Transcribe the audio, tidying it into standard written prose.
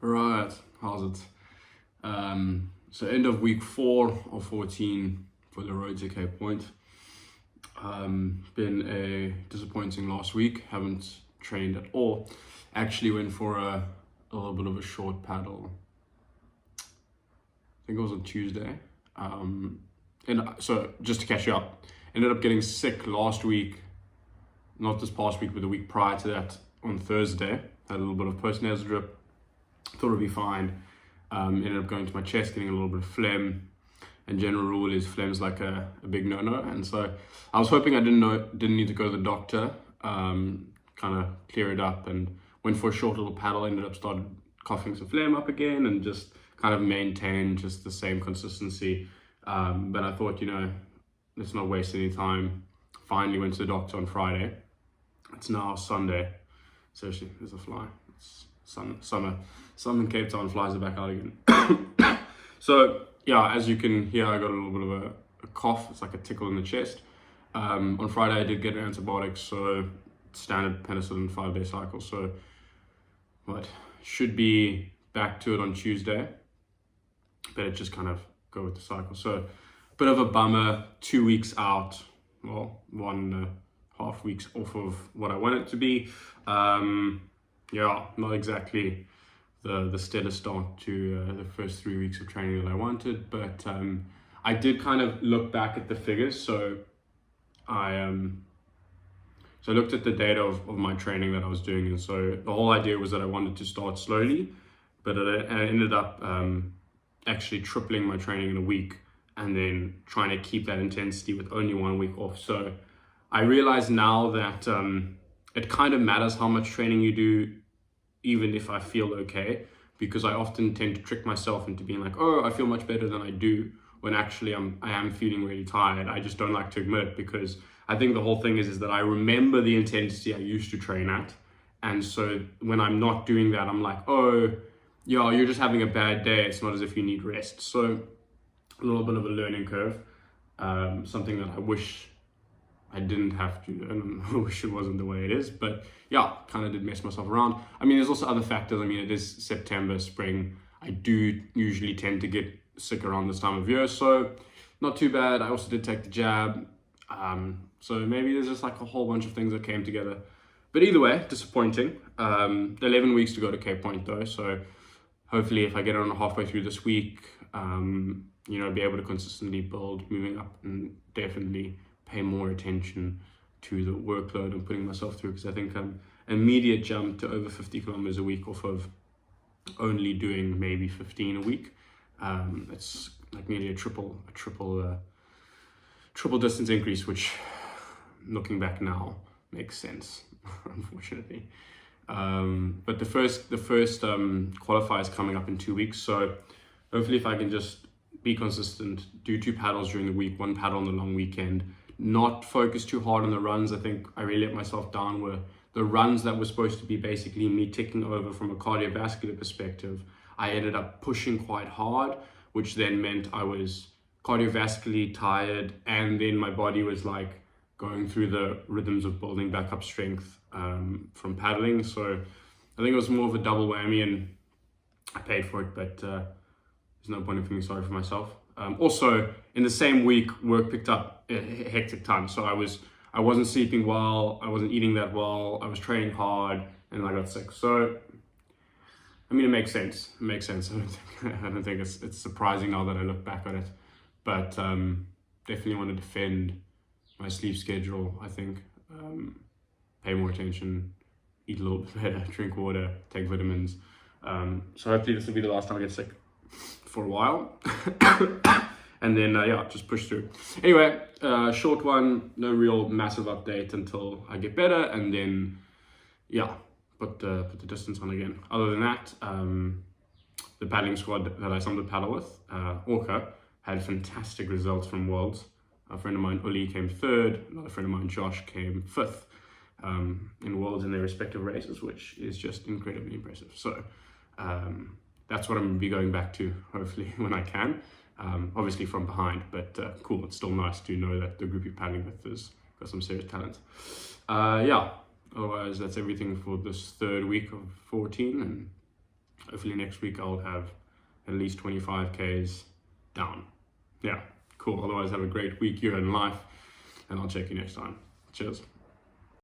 Right, how's it? So end of week 4 of 14 for the road to Cape Point. Been a disappointing last week. Haven't trained at all. Actually went for a little bit of a short paddle. I think it was on Tuesday. And so just to catch you up, ended up getting sick last week. Not this past week, but the week prior to that on Thursday. Had a little bit of post-nasal drip. Thought it'd be fine. Ended up going to my chest, getting a little bit of phlegm. And general rule is phlegm's like a big no-no. And so I was hoping I didn't need to go to the doctor, kind of clear it up, and went for a short little paddle. Ended up started coughing some phlegm up again and just kind of maintained just the same consistency. But I thought, let's not waste any time. Finally went to the doctor on Friday. It's now Sunday. Seriously, there's a fly. It's summer in Cape Town, flies are back out again. So yeah, as you can hear, I got a little bit of a cough. It's like a tickle in the chest. On Friday I did get an antibiotic, so standard penicillin 5-day cycle. So should be back to it on Tuesday, but it just kind of go with the cycle. So bit of a bummer, 2 weeks out, well, 1.5 weeks off of what I want it to be. Yeah, not exactly the stellar start to the first 3 weeks of training that I wanted, but I did kind of look back at the figures. So I looked at the data of my training that I was doing, and so the whole idea was that I wanted to start slowly, but I ended up actually tripling my training in a week and then trying to keep that intensity with only 1 week off. So I realize now that it kind of matters how much training you do, even if I feel okay, because I often tend to trick myself into being like, oh, I feel much better than I do, when actually I am feeling really tired. I just don't like to admit it, because I think the whole thing is that I remember the intensity I used to train at. And so when I'm not doing that, I'm like, oh, yeah, you're just having a bad day. It's not as if you need rest. So a little bit of a learning curve, something that I wish I didn't have to, and I wish it wasn't the way it is. But yeah, kind of did mess myself around. I mean, there's also other factors. I mean, it is September, spring. I do usually tend to get sick around this time of year, so not too bad. I also did take the jab. So maybe there's just like a whole bunch of things that came together. But either way, disappointing. 11 weeks to go to Cape Point though, so hopefully if I get on halfway through this week, be able to consistently build, moving up, and definitely pay more attention to the workload I'm putting myself through, because I think immediate jump to over 50 kilometers a week off of only doing maybe 15 a week. It's like nearly a triple distance increase, which looking back now makes sense, unfortunately. But the first qualifier is coming up in 2 weeks, so hopefully if I can just be consistent, do 2 paddles during the week, 1 paddle on the long weekend, not focus too hard on the runs. I think I really let myself down where the runs that were supposed to be basically me ticking over from a cardiovascular perspective, I ended up pushing quite hard, which then meant I was cardiovascularly tired, and then my body was like going through the rhythms of building back up strength from paddling. So I think it was more of a double whammy, and I paid for it, but there's no point in feeling sorry for myself. Also, in the same week, work picked up a hectic time. So I wasn't sleeping well, I wasn't eating that well, I was training hard, and I got sick. So, I mean, it makes sense. It makes sense. I don't think it's surprising now that I look back on it. But definitely want to defend my sleep schedule, I think. Pay more attention, eat a little bit better, drink water, take vitamins. So hopefully this will be the last time I get sick for a while. And then just push through. Anyway, short one, no real massive update until I get better, and then put the distance on again. Other than that, the paddling squad that I summed the paddle with, Orca, had fantastic results from Worlds. A friend of mine, Uli, came 3rd. Another friend of mine, Josh, came 5th in Worlds in their respective races, which is just incredibly impressive. So that's what I'm going to be going back to, hopefully, when I can. Obviously from behind, but cool. It's still nice to know that the group you're paddling with has got some serious talent. Otherwise, that's everything for this 3rd week of 14, and hopefully next week I'll have at least 25Ks down. Yeah, cool. Otherwise, have a great week here in life, and I'll check you next time. Cheers.